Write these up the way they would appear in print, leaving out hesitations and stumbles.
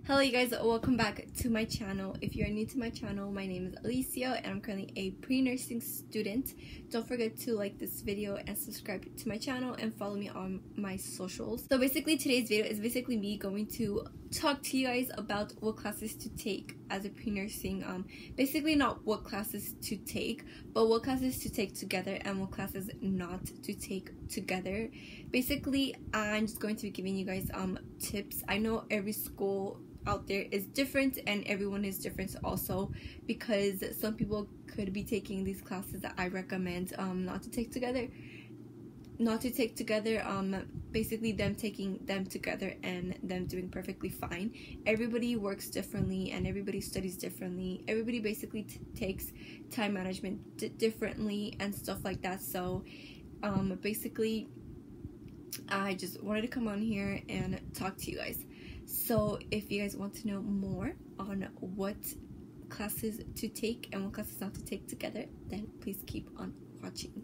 Hello you guys, welcome back to my channel. If you are new to my channel, my name is Alicia and I'm currently a pre-nursing student. Don't forget to like this video and subscribe to my channel and follow me on my socials. So basically today's video is basically me going to talk to you guys about what classes to take as a pre-nursing. Basically not what classes to take, but what classes to take together and what classes not to take together. Basically I'm just going to be giving you guys tips. I know every school out there is different and everyone is different also, because some people could be taking these classes that I recommend not to take together, basically them taking them together and them doing perfectly fine. Everybody works differently and everybody studies differently. Everybody basically takes time management differently and stuff like that. So basically I just wanted to come on here and talk to you guys. So if you guys want to know more on what classes to take and what classes not to take together, then please keep on watching.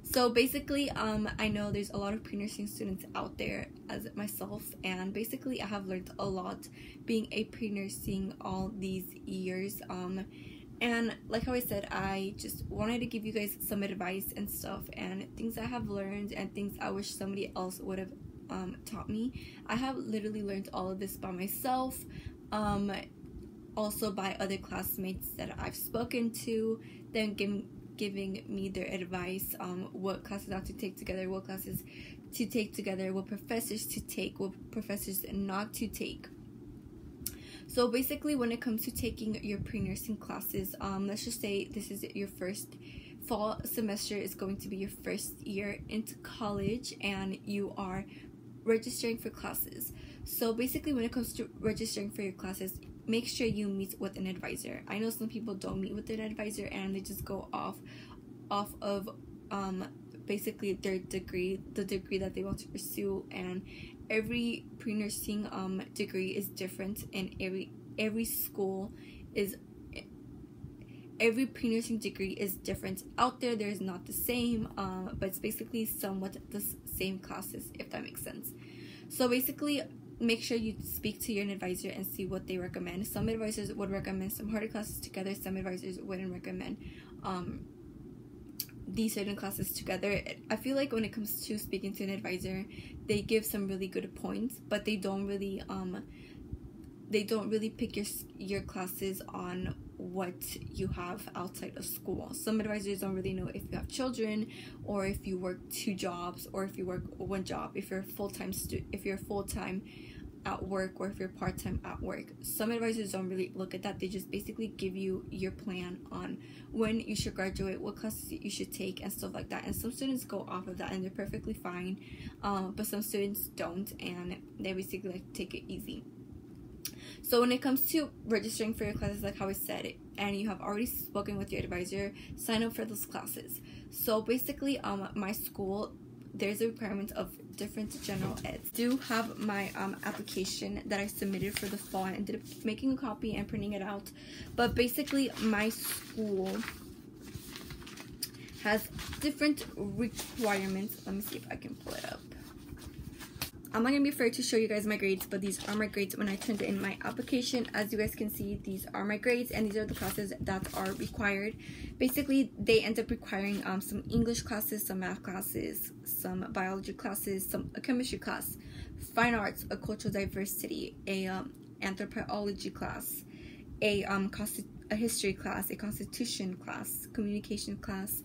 So basically I know there's a lot of pre-nursing students out there as myself, and basically I have learned a lot being a pre-nursing all these years, and like how I said, I just wanted to give you guys some advice and stuff and things I have learned and things I wish somebody else would have taught me. I have literally learned all of this by myself, also by other classmates that I've spoken to, then giving me their advice, what classes not to take together, what classes to take together, what professors to take, what professors not to take. So basically when it comes to taking your pre-nursing classes, let's just say this is your first fall semester, is going to be your first year into college and you are registering for classes. So basically when it comes to registering for your classes, make sure you meet with an advisor. I know some people don't meet with an advisor and they just go off of basically their degree, the degree that they want to pursue, and every pre-nursing degree is different, and every school is, every pre-nursing degree is different out there. There's not the same, but it's basically somewhat the same classes, if that makes sense. So basically make sure you speak to your advisor and see what they recommend. Some advisors would recommend some harder classes together, some advisors wouldn't recommend these certain classes together. I feel like when it comes to speaking to an advisor, they give some really good points, but they don't really pick your classes on what you have outside of school. Some advisors don't really know if you have children, or if you work 2 jobs, or if you work 1 job, if you're full-time at work, or if you're part-time at work. Some advisors don't really look at that. They just basically give you your plan on when you should graduate, what classes you should take, and stuff like that. And some students go off of that and they're perfectly fine, but some students don't, and they basically like take it easy. So when it comes to registering for your classes, like how I said, and you have already spoken with your advisor, sign up for those classes. So basically my school, there's a requirement of different general eds. I do have my application that I submitted for the fall. I ended up making a copy and printing it out, but basically my school has different requirements. Let me see if I can pull it up. I'm not gonna be afraid to show you guys my grades, but these are my grades when I turned in my application. As you guys can see, these are my grades, and these are the classes that are required. Basically, they end up requiring some English classes, some math classes, some biology classes, a chemistry class, fine arts, a cultural diversity, a anthropology class, a history class, a constitution class, communication class,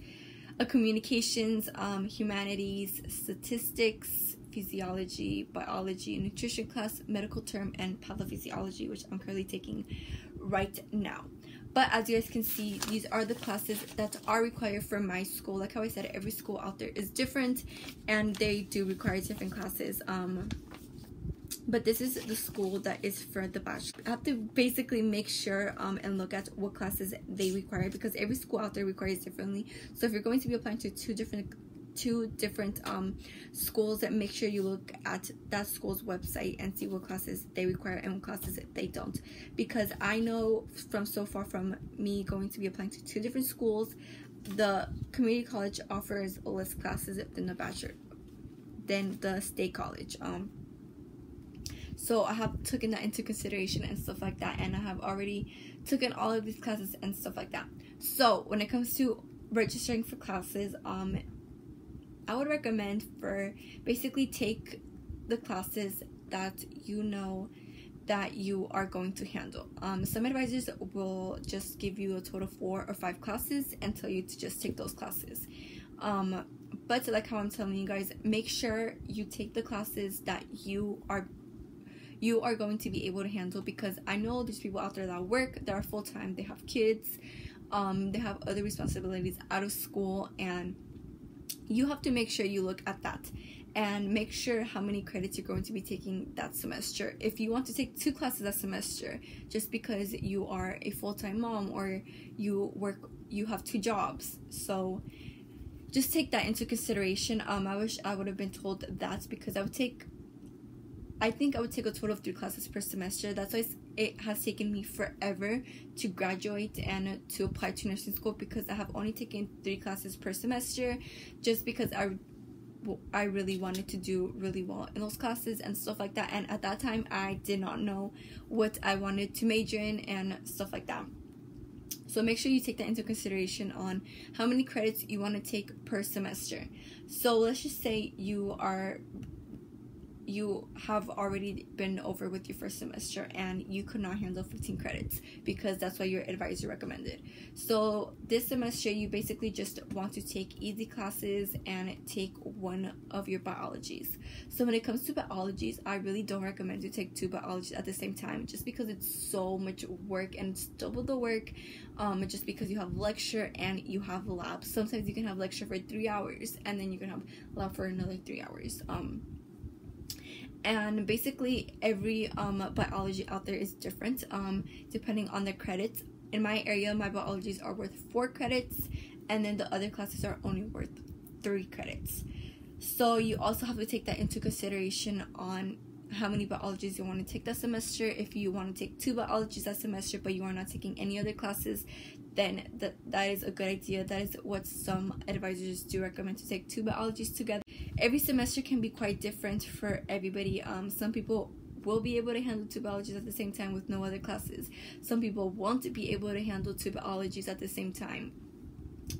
a communications, humanities, statistics, physiology, biology, nutrition class, medical term, and pathophysiology, which I'm currently taking right now. But as you guys can see, these are the classes that are required for my school. Like how I said, every school out there is different and they do require different classes. But this is the school that is for the bachelor. I have to basically make sure and look at what classes they require, because every school out there requires differently. So if you're going to be applying to two different schools, that make sure you look at that school's website and see what classes they require and what classes they don't, because I know from so far from me going to be applying to 2 different schools, the community college offers less classes than the bachelor, than the state college. So I have taken that into consideration and stuff like that, and I have already taken all of these classes and stuff like that. So when it comes to registering for classes, I would recommend for basically take the classes that you know that you are going to handle. Some advisors will just give you a total of 4 or 5 classes and tell you to just take those classes. But like how I'm telling you guys, make sure you take the classes that you are going to be able to handle, because I know there's people out there that work, that are full-time, they have kids, they have other responsibilities out of school, and you have to make sure you look at that and make sure how many credits you're going to be taking that semester. If you want to take 2 classes that semester just because you are a full-time mom or you have 2 jobs, so just take that into consideration. I wish I would have been told that, because I think I would take a total of 3 classes per semester. That's why it has taken me forever to graduate and to apply to nursing school, because I have only taken 3 classes per semester, just because I really wanted to do really well in those classes and stuff like that. And at that time, I did not know what I wanted to major in and stuff like that. So make sure you take that into consideration on how many credits you want to take per semester. So let's just say you have already been over with your first semester and you could not handle 15 credits because that's what your advisor recommended. So this semester you basically just want to take easy classes and take 1 of your biologies. So when it comes to biologies, I really don't recommend you take 2 biologies at the same time, just because it's so much work and it's double the work, just because you have lecture and you have lab. Sometimes you can have lecture for 3 hours and then you can have lab for another 3 hours. And basically every biology out there is different depending on the credits. In my area, my biologies are worth 4 credits, and then the other classes are only worth 3 credits. So you also have to take that into consideration on how many biologies you want to take that semester. If you want to take 2 biologies that semester but you are not taking any other classes, then that is a good idea. That is what some advisors do recommend, to take 2 biologies together. Every semester can be quite different for everybody. Some people will be able to handle 2 biologies at the same time with no other classes. Some people won't be able to handle 2 biologies at the same time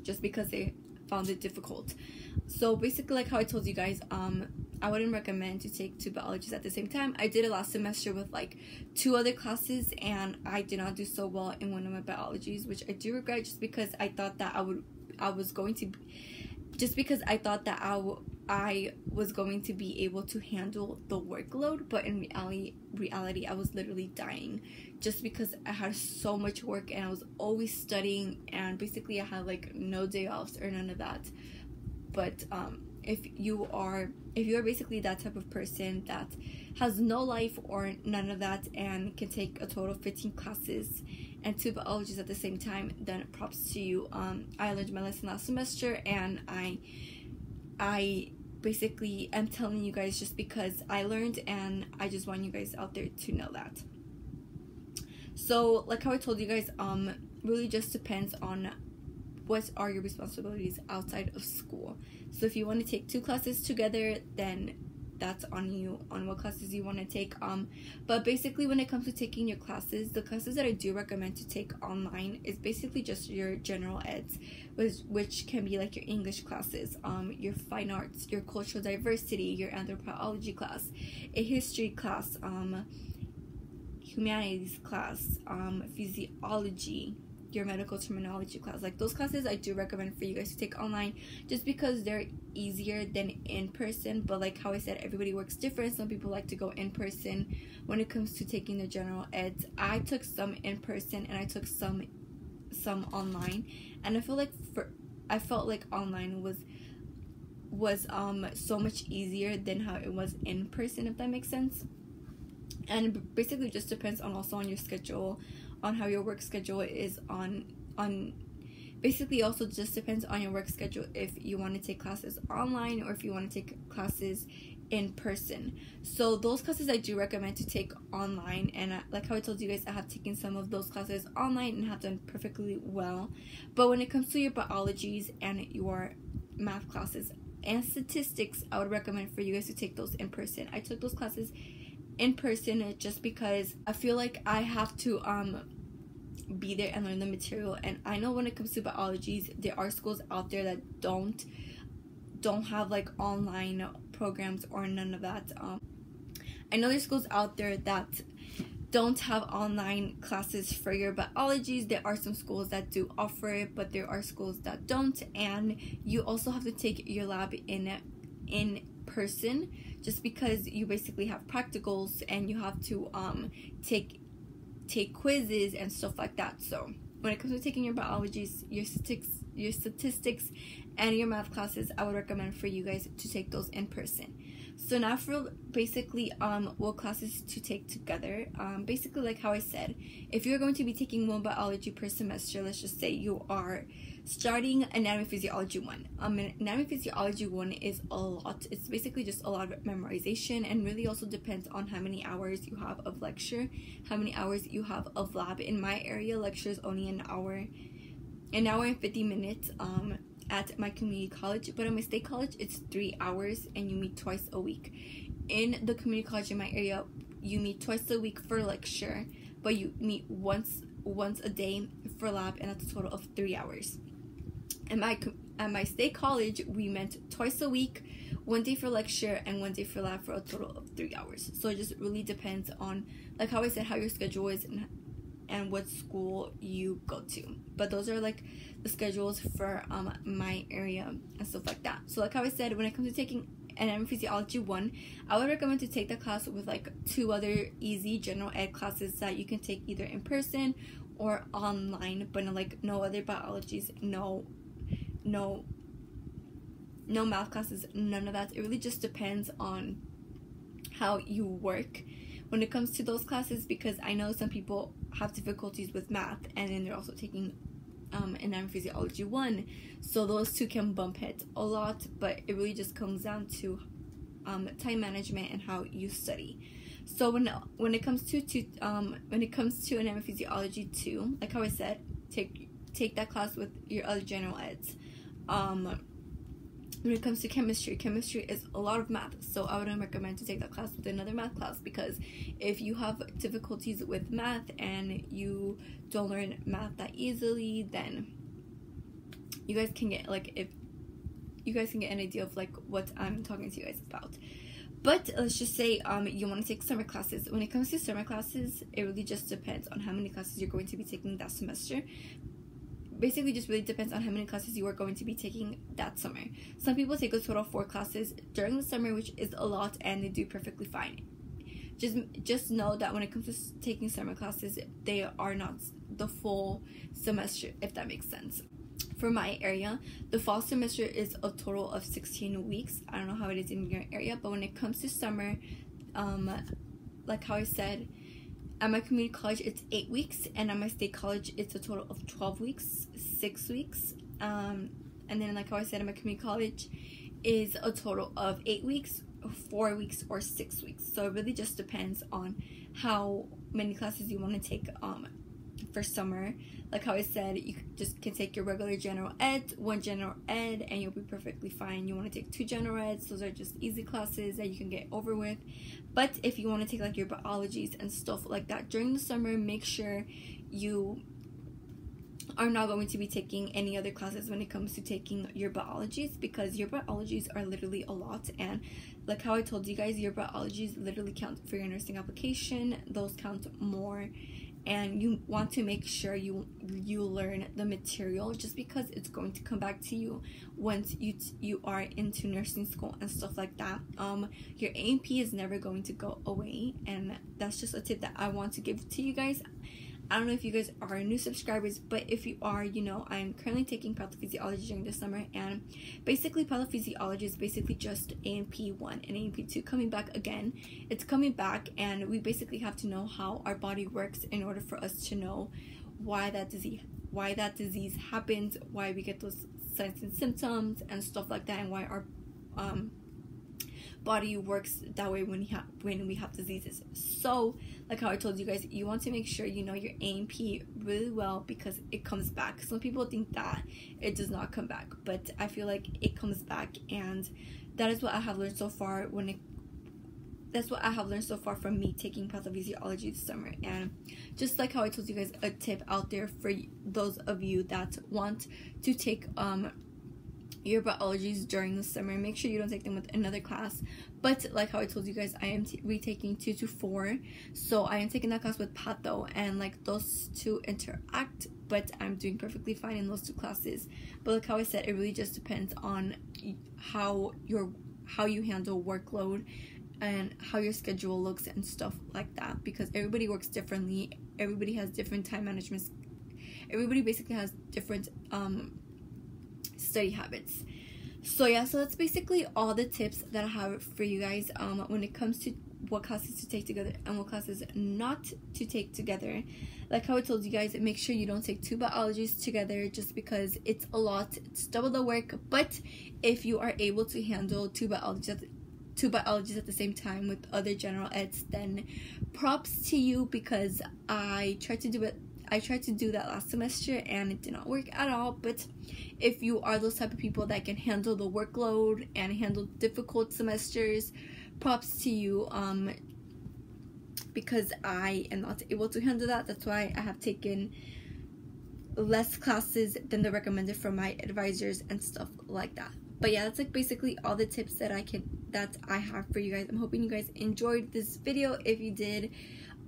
just because they found it difficult. So basically, like how I told you guys, I wouldn't recommend to take 2 biologies at the same time. I did it last semester with like 2 other classes, and I did not do so well in 1 of my biologies, which I do regret, just because I thought that I was going to be able to handle the workload, but in reality I was literally dying, just because I had so much work and I was always studying, and basically I had like no day offs or none of that. But if you are basically that type of person that has no life or none of that and can take a total of 15 classes and 2 biologies at the same time, then props to you. I learned my lesson last semester, and I basically am telling you guys just because I learned, and I just want you guys out there to know that. So like how I told you guys, really just depends on what are your responsibilities outside of school. So if you want to take 2 classes together, then that's on you on what classes you want to take. But basically when it comes to taking your classes, the classes that I do recommend to take online is basically just your general eds, which can be like your English classes, your fine arts, your cultural diversity, your anthropology class, a history class, humanities class, physiology, your medical terminology class. Like those classes I do recommend for you guys to take online, just because they're easier than in person. But like how I said, everybody works different. Some people like to go in person when it comes to taking the general eds. I took some in person and I took some online, and I felt like online was so much easier than how it was in person, if that makes sense. And it basically just depends on your schedule, on how your work schedule is on basically also just depends on your work schedule if you want to take classes online or if you want to take classes in person. So those classes I do recommend to take online, and like how I told you guys, I have taken some of those classes online and have done perfectly well. But when it comes to your biologies and your math classes and statistics, I would recommend for you guys to take those in person. I took those classes in person, just because I feel like I have to be there and learn the material. And I know when it comes to biologies, there are schools out there that don't have like online programs or none of that. I know there's schools out there that don't have online classes for your biologies. There are some schools that do offer it, but there are schools that don't. And you also have to take your lab in person, just because you basically have practicals and you have to take quizzes and stuff like that. So when it comes to taking your biologies, your statistics and your math classes, I would recommend for you guys to take those in person. So now for basically what classes to take together. Basically, like how I said, if you're going to be taking one biology per semester, let's just say you are starting Anatomy Physiology 1. Anatomy Physiology 1 is a lot. It's basically just a lot of memorization, and really also depends on how many hours you have of lecture, how many hours you have of lab. In my area, lecture is only an hour and 50 minutes at my community college, but at my state college it's 3 hours and you meet twice a week. In the community college in my area, you meet twice a week for lecture, but you meet once a day for lab, and that's a total of 3 hours. At my state college, we met twice a week, 1 day for lecture and 1 day for lab, for a total of 3 hours. So it just really depends on, like how I said, how your schedule is and what school you go to. But those are like the schedules for my area and stuff like that. So like how I said, when it comes to taking Anatomy Physiology 1, I would recommend to take that class with like 2 other easy general ed classes that you can take either in person or online, but no other biologies, no math classes, none of that. It really just depends on how you work when it comes to those classes, because I know some people have difficulties with math, and then they're also taking Anatomy Physiology 1, so those two can bump heads a lot. But it really just comes down to time management and how you study. So when it comes to Anatomy Physiology 2, like how I said, take that class with your other general eds. When it comes to chemistry is a lot of math, so I wouldn't recommend to take that class with another math class, because if you have difficulties with math and you don't learn math that easily, then you guys can get an idea of like what I'm talking to you guys about. But let's just say you want to take summer classes. When it comes to summer classes, it really just depends on how many classes you're going to be taking that semester. Basically, just really depends on how many classes you are going to be taking that summer. Some people take a total of 4 classes during the summer, which is a lot, and they do perfectly fine. Just know that when it comes to taking summer classes, they are not the full semester, if that makes sense. For my area, the fall semester is a total of 16 weeks. I don't know how it is in your area, but when it comes to summer, like how I said, at my community college, it's 8 weeks, and at my state college, it's a total of 12 weeks, 6 weeks. And then, like how I said, at my community college is a total of 8 weeks, 4 weeks, or 6 weeks. So it really just depends on how many classes you want to take for summer. Like how I said, you just can take your regular general ed, 1 general ed, and you'll be perfectly fine. You want to take 2 general eds, those are just easy classes that you can get over with. But if you want to take like your biologies and stuff like that during the summer, make sure you are not going to be taking any other classes when it comes to taking your biologies, because your biologies are literally a lot. And like how I told you guys, your biologies literally count for your nursing application. Those count more, and you want to make sure you learn the material, just because it's going to come back to you once you are into nursing school and stuff like that. Your A&P is never going to go away, and that's just a tip that I want to give to you guys. I don't know if you guys are new subscribers, but if you are, you know, I'm currently taking pathophysiology during the summer, and basically pathophysiology is basically just A&P 1 and A&P 2 coming back again. It's coming back, and we basically have to know how our body works in order for us to know why that disease happens, why we get those signs and symptoms and stuff like that, and why our body works that way when we have diseases. So like how I told you guys, you want to make sure you know your A&P really well, because it comes back. Some people think that it does not come back, but I feel like it comes back, and that is what I have learned so far when that's what I have learned so far from me taking pathophysiology this summer. And just like how I told you guys, a tip out there for those of you that want to take your biologies during the summer, make sure you don't take them with another class. But like how I told you guys, I am retaking 2 to 4, so I am taking that class with patho, and like those two interact, but I'm doing perfectly fine in those 2 classes. But like how I said, it really just depends on how you handle workload and how your schedule looks and stuff like that, because everybody works differently, everybody has different time management, everybody basically has different study habits. So yeah, so that's basically all the tips that I have for you guys when it comes to what classes to take together and what classes not to take together. Like how I told you guys, make sure you don't take 2 biologies together, just because it's a lot, it's double the work. But if you are able to handle 2 biologies at the same time with other general eds, then props to you, because I tried to do that last semester and it did not work at all. But if you are those type of people that can handle the workload and handle difficult semesters, props to you, because I am not able to handle that. That's why I have taken less classes than the recommended from my advisors and stuff like that. But yeah, that's like basically all the tips that I have for you guys. I'm hoping you guys enjoyed this video. If you did,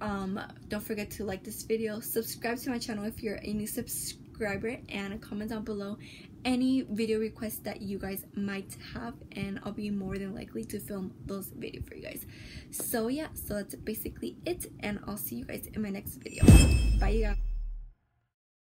don't forget to like this video, subscribe to my channel if you're a new subscriber, and comment down below any video requests that you guys might have, and I'll be more than likely to film those videos for you guys. So yeah, so that's basically it, and I'll see you guys in my next video. Bye, you guys.